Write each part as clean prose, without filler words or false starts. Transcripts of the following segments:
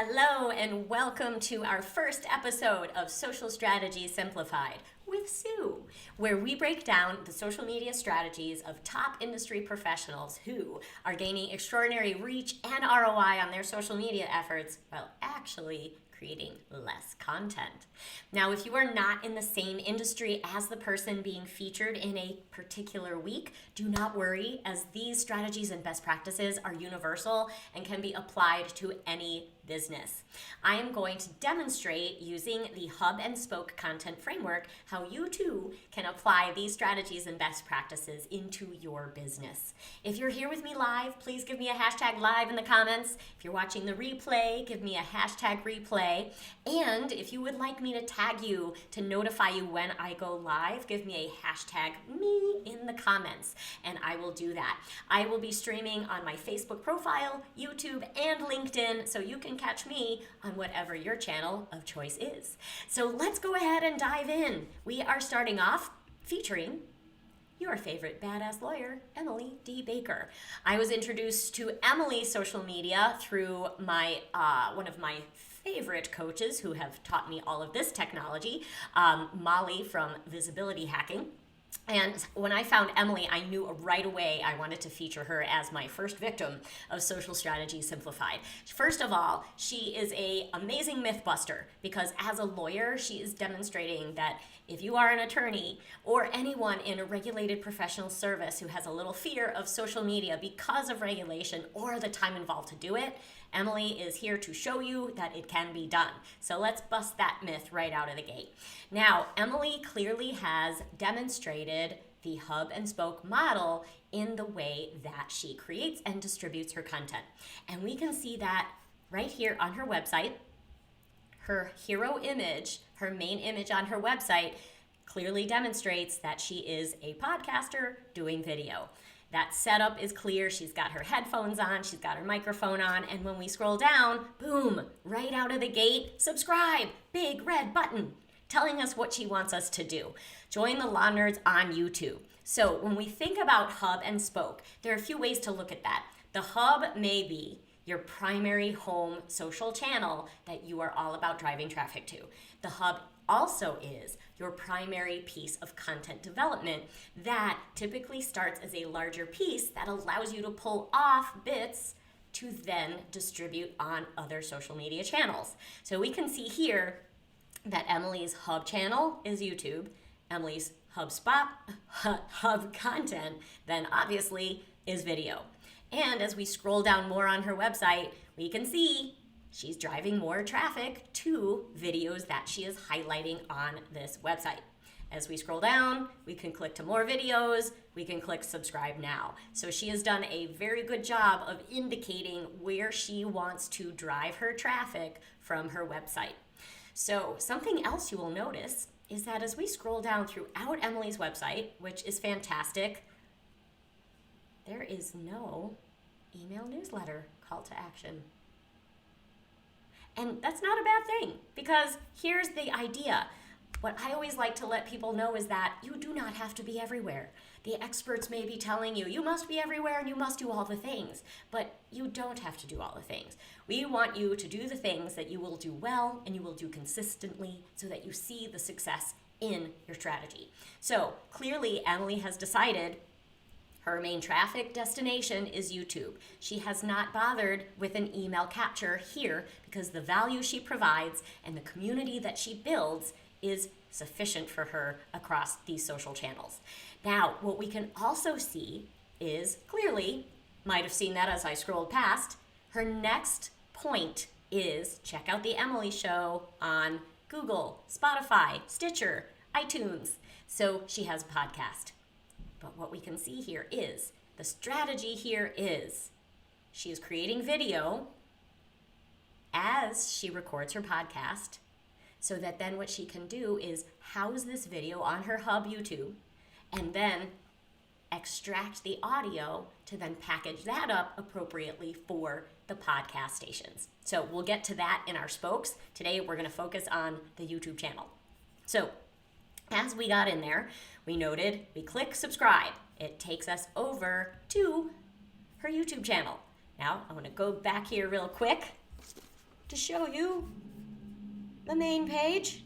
Hello and welcome to our first episode of Social Strategy Simplified with Sue, where we break down the social media strategies of top industry professionals who are gaining extraordinary reach and ROI on their social media efforts while actually creating less content. Now, if you are not in the same industry as the person being featured in a particular week, do not worry, as these strategies and best practices are universal and can be applied to any business. I am going to demonstrate using the hub and spoke content framework how you too can apply these strategies and best practices into your business. If you're here with me live, please give me a hashtag live in the comments. If you're watching the replay, give me a hashtag replay. And if you would like me to tag you to notify you when I go live, give me a hashtag me in the comments and I will do that. I will be streaming on my Facebook profile, YouTube, and LinkedIn, so you can catch me on whatever your channel of choice is. So let's go ahead and dive in. We are starting off featuring your favorite badass lawyer, Emily D. Baker. I was introduced to Emily's social media through my one of my favorite coaches who have taught me all of this technology, Molly from Visibility Hacking. And when I found Emily, I knew right away I wanted to feature her as my first victim of Social Strategy Simplified. First of all, she is an amazing myth buster because as a lawyer, she is demonstrating that if you are an attorney or anyone in a regulated professional service who has a little fear of social media because of regulation or the time involved to do it, Emily is here to show you that it can be done. So let's bust that myth right out of the gate. Now, Emily clearly has demonstrated the hub and spoke model in the way that she creates and distributes her content. And we can see that right here on her website. Her hero image, her main image on her website, clearly demonstrates that she is a podcaster doing video. That setup is clear. She's got her headphones on, she's got her microphone on, and when we scroll down, boom, right out of the gate, subscribe, big red button, telling us what she wants us to do. Join the Law Nerds on YouTube. So when we think about hub and spoke, there are a few ways to look at that. The hub may be your primary home social channel that you are all about driving traffic to. The hub also is your primary piece of content development that typically starts as a larger piece that allows you to pull off bits to then distribute on other social media channels. So we can see here that Emily's hub channel is YouTube, Emily's hub content then obviously is video. And as we scroll down more on her website, we can see she's driving more traffic to videos that she is highlighting on this website. As we scroll down, we can click to more videos, we can click subscribe now. So she has done a very good job of indicating where she wants to drive her traffic from her website. So something else you will notice is that as we scroll down throughout Emily's website, which is fantastic, there is no email newsletter call to action. And that's not a bad thing, because here's the idea. What I always like to let people know is that you do not have to be everywhere. The experts may be telling you, you must be everywhere and you must do all the things, but you don't have to do all the things. We want you to do the things that you will do well and you will do consistently so that you see the success in your strategy. So clearly, Emily has decided her main traffic destination is YouTube. She has not bothered with an email capture here because the value she provides and the community that she builds is sufficient for her across these social channels. Now, what we can also see is clearly, might have seen that as I scrolled past, her next point is check out the Emily Show on Google, Spotify, Stitcher, iTunes. So she has a podcast. But what we can see here is, the strategy here is, she is creating video as she records her podcast, so that then what she can do is house this video on her hub YouTube, and then extract the audio to then package that up appropriately for the podcast stations. So we'll get to that in our spokes. Today we're going to focus on the YouTube channel. So as we got in there, we noted we click subscribe. It takes us over to her YouTube channel. Now, I'm going to go back here real quick to show you the main page.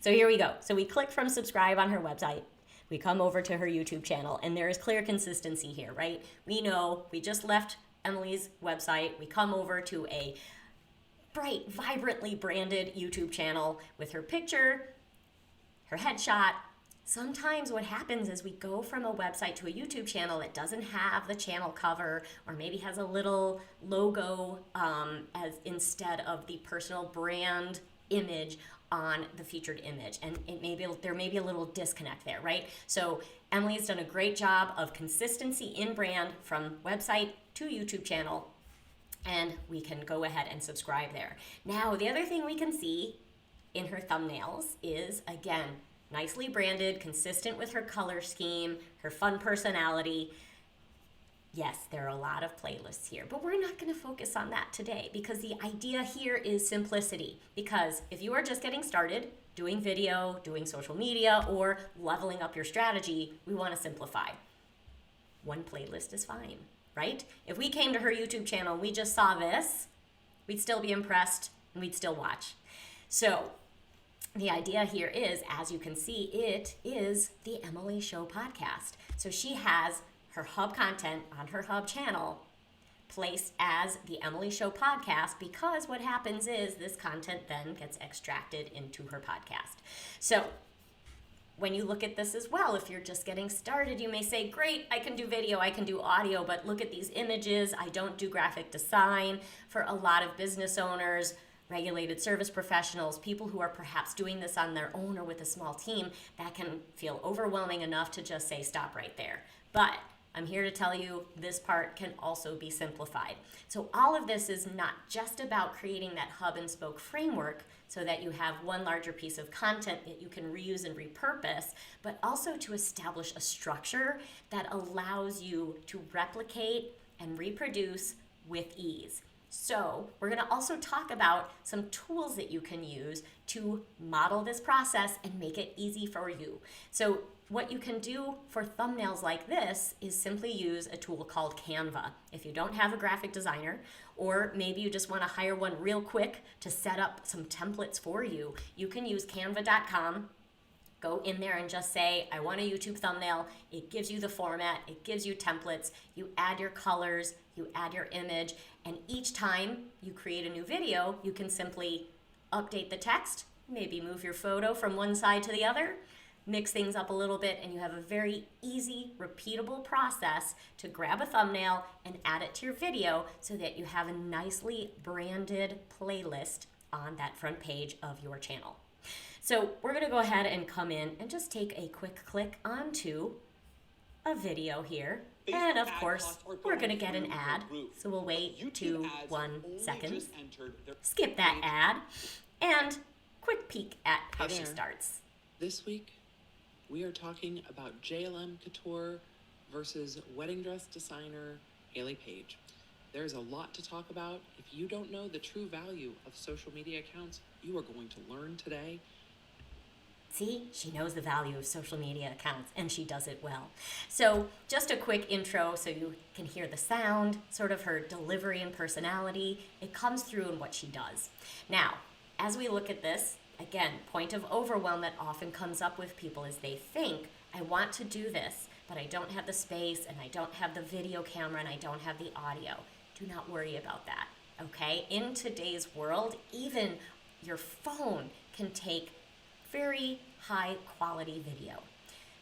So here we go. So we click from subscribe on her website. We come over to her YouTube channel, and there is clear consistency here, right? We know we just left Emily's website. We come over to a bright, vibrantly branded YouTube channel with her picture, her headshot. Sometimes what happens is we go from a website to a YouTube channel that doesn't have the channel cover, or maybe has a little logo as instead of the personal brand image on the featured image, and there may be a little disconnect there, right? So Emily's done a great job of consistency in brand from website to YouTube channel, and we can go ahead and subscribe there. Now, the other thing we can see in her thumbnails is, again, nicely branded, consistent with her color scheme, her fun personality. Yes, there are a lot of playlists here, but we're not going to focus on that today because the idea here is simplicity. Because if you are just getting started doing video, doing social media, or leveling up your strategy, we want to simplify. One playlist is fine, right? If we came to her YouTube channel and we just saw this, we'd still be impressed and we'd still watch. So the idea here is, as you can see, it is the Emily Show podcast. So she has her hub content on her hub channel placed as the Emily Show podcast, because what happens is this content then gets extracted into her podcast. So when you look at this as well, if you're just getting started, you may say, great, I can do video, I can do audio, but look at these images. I don't do graphic design. For a lot of business owners, regulated service professionals, people who are perhaps doing this on their own or with a small team, that can feel overwhelming enough to just say, stop right there. But I'm here to tell you this part can also be simplified. So all of this is not just about creating that hub and spoke framework so that you have one larger piece of content that you can reuse and repurpose, but also to establish a structure that allows you to replicate and reproduce with ease. So we're going to also talk about some tools that you can use to model this process and make it easy for you. So what you can do for thumbnails like this is simply use a tool called Canva. If you don't have a graphic designer, or maybe you just want to hire one real quick to set up some templates for you, you can use canva.com. Go in there and just say, I want a YouTube thumbnail. It gives you the format, it gives you templates, you add your colors, you add your image, and each time you create a new video, you can simply update the text, maybe move your photo from one side to the other, mix things up a little bit, and you have a very easy, repeatable process to grab a thumbnail and add it to your video so that you have a nicely branded playlist on that front page of your channel. So we're going to go ahead and come in and just take a quick click onto a video here. And of course, we're going to get an ad. So we'll wait 1 second. Skip that ad and quick peek at how she starts. This week, we are talking about JLM Couture versus wedding dress designer Haley Page. There's a lot to talk about. If you don't know the true value of social media accounts, you are going to learn today. See, she knows the value of social media accounts, and she does it well. So just a quick intro so you can hear the sound, sort of her delivery and personality. It comes through in what she does. Now, as we look at this, again, point of overwhelm that often comes up with people is they think, I want to do this, but I don't have the space, and I don't have the video camera, and I don't have the audio. Do not worry about that, okay? In today's world, even your phone can take very high quality video.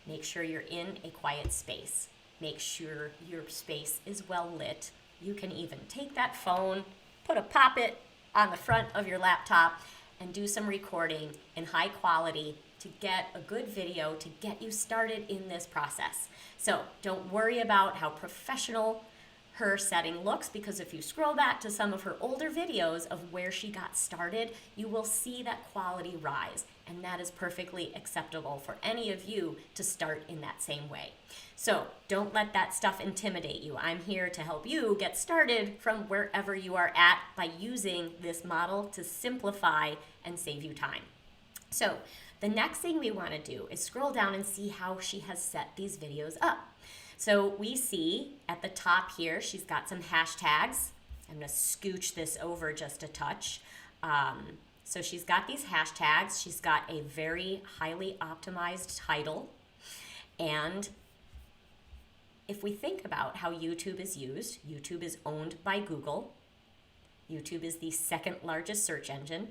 Make sure you're in a quiet space. Make sure your space is well lit. You can even take that phone, put a pop-it on the front of your laptop, and do some recording in high quality to get a good video to get you started in this process. So don't worry about how professional her setting looks, because if you scroll back to some of her older videos of where she got started, you will see that quality rise, and that is perfectly acceptable for any of you to start in that same way. So don't let that stuff intimidate you. I'm here to help you get started from wherever you are at by using this model to simplify and save you time. So the next thing we want to do is scroll down and see how she has set these videos up. So we see at the top here, she's got some hashtags I'm going to scooch this over just a touch. So she's got these hashtags. She's got a very highly optimized title. And if we think about how YouTube is used, YouTube is owned by Google. YouTube is the second largest search engine.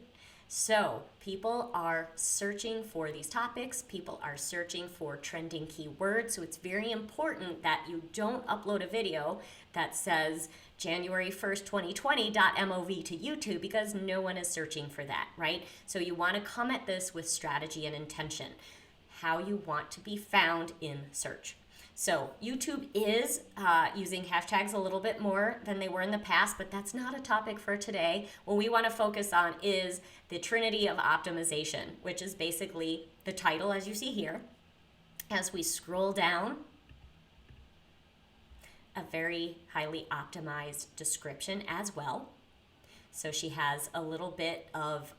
So people are searching for these topics. People are searching for trending keywords. So it's very important that you don't upload a video that says January 1st, 2020.mov to YouTube, because no one is searching for that, right? So you want to come at this with strategy and intention, how you want to be found in search. So YouTube is using hashtags a little bit more than they were in the past, but that's not a topic for today. What we want to focus on is the trinity of optimization, which is basically the title, as you see here. As we scroll down, a very highly optimized description as well. So she has a little bit of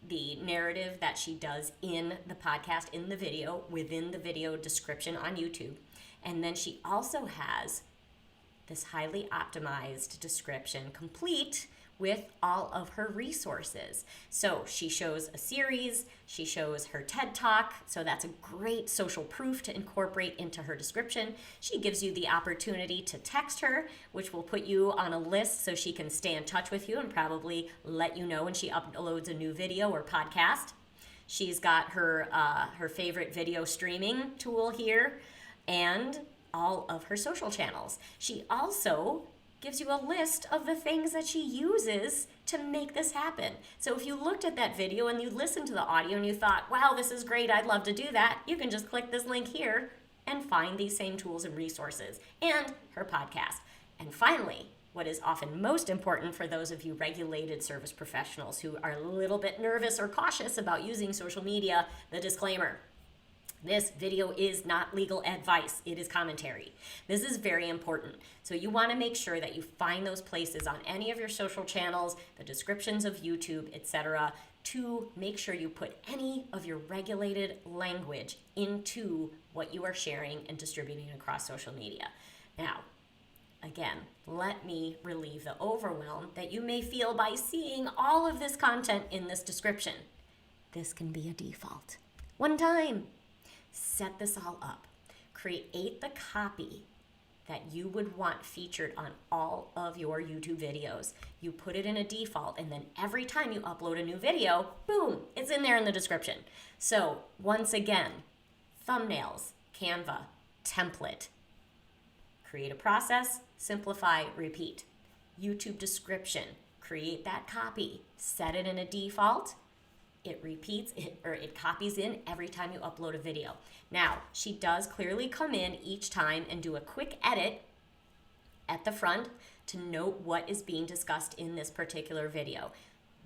the narrative that she does in the podcast, in the video, within the video description on YouTube. And then she also has this highly optimized description complete with all of her resources. So she shows a series, she shows her TED Talk, so that's a great social proof to incorporate into her description. She gives you the opportunity to text her, which will put you on a list so she can stay in touch with you and probably let you know when she uploads a new video or podcast. She's got her favorite video streaming tool here and all of her social channels. She also gives you a list of the things that she uses to make this happen. So if you looked at that video and you listened to the audio and you thought, wow, this is great, I'd love to do that, you can just click this link here and find these same tools and resources and her podcast. And finally, what is often most important for those of you regulated service professionals who are a little bit nervous or cautious about using social media, the disclaimer. This video is not legal advice. It is commentary. This is very important. So you want to make sure that you find those places on any of your social channels, the descriptions of YouTube, etc., to make sure you put any of your regulated language into what you are sharing and distributing across social media. Now, again, let me relieve the overwhelm that you may feel by seeing all of this content in this description. This can be a default. One time. Set this all up. Create the copy that you would want featured on all of your YouTube videos. You put it in a default, and then every time you upload a new video, boom, it's in there in the description. So once again, thumbnails, Canva, template. Create a process, simplify, repeat. YouTube description, create that copy, set it in a default. It repeats it, or it copies in every time you upload a video. Now, she does clearly come in each time and do a quick edit at the front to note what is being discussed in this particular video.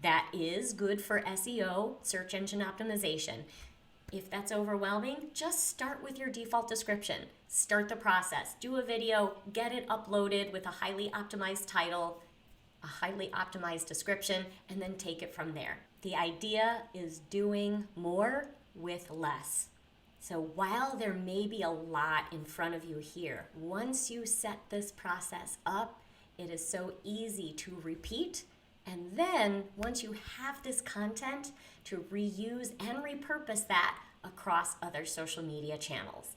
That is good for SEO, search engine optimization. If that's overwhelming, just start with your default description. Start the process. Do a video, get it uploaded with a highly optimized title, a highly optimized description, and then take it from there. The idea is doing more with less. So while there may be a lot in front of you here, once you set this process up, it is so easy to repeat. And then once you have this content, to reuse and repurpose that across other social media channels.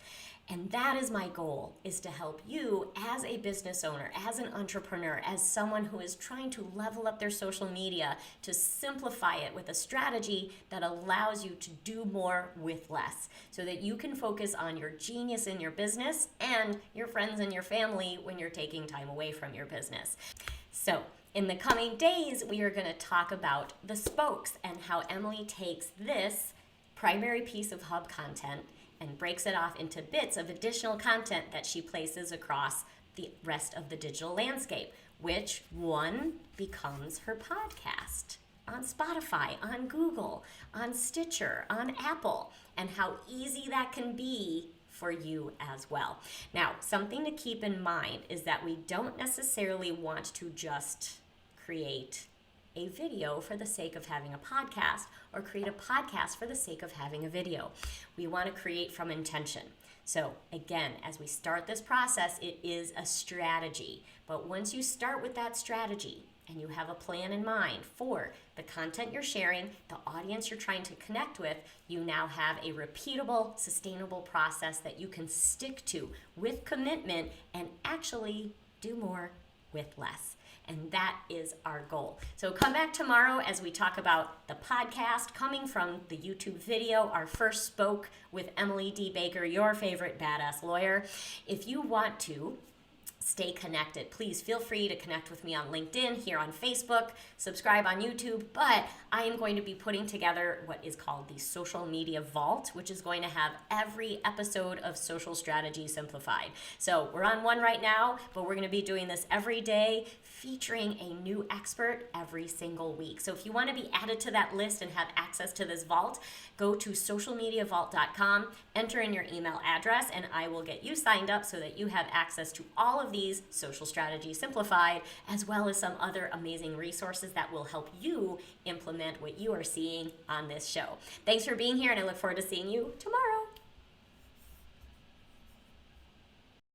And that is my goal, is to help you as a business owner, as an entrepreneur, as someone who is trying to level up their social media, to simplify it with a strategy that allows you to do more with less, so that you can focus on your genius in your business and your friends and your family when you're taking time away from your business. So in the coming days, we are going to talk about the spokes and how Emily takes this primary piece of hub content and breaks it off into bits of additional content that she places across the rest of the digital landscape, which one becomes her podcast on Spotify, on Google, on Stitcher, on Apple, and how easy that can be for you as well. Now, something to keep in mind is that we don't necessarily want to just create a video for the sake of having a podcast, or create a podcast for the sake of having a video. We want to create from intention. So again, as we start this process, it is a strategy. But once you start with that strategy and you have a plan in mind for the content you're sharing, the audience you're trying to connect with, you now have a repeatable, sustainable process that you can stick to with commitment and actually do more with less. And that is our goal. So come back tomorrow as we talk about the podcast coming from the YouTube video. Our first spoke with Emily D. Baker, your favorite badass lawyer. If you want to stay connected, please feel free to connect with me on LinkedIn, here on Facebook, subscribe on YouTube, but I am going to be putting together what is called the Social Media Vault, which is going to have every episode of Social Strategy Simplified. So we're on one right now, but we're going to be doing this every day, featuring a new expert every single week. So if you want to be added to that list and have access to this vault, go to socialmediavault.com, enter in your email address, and I will get you signed up so that you have access to all of these Social Strategy Simplified, as well as some other amazing resources that will help you implement what you are seeing on this show. Thanks for being here, and I look forward to seeing you tomorrow.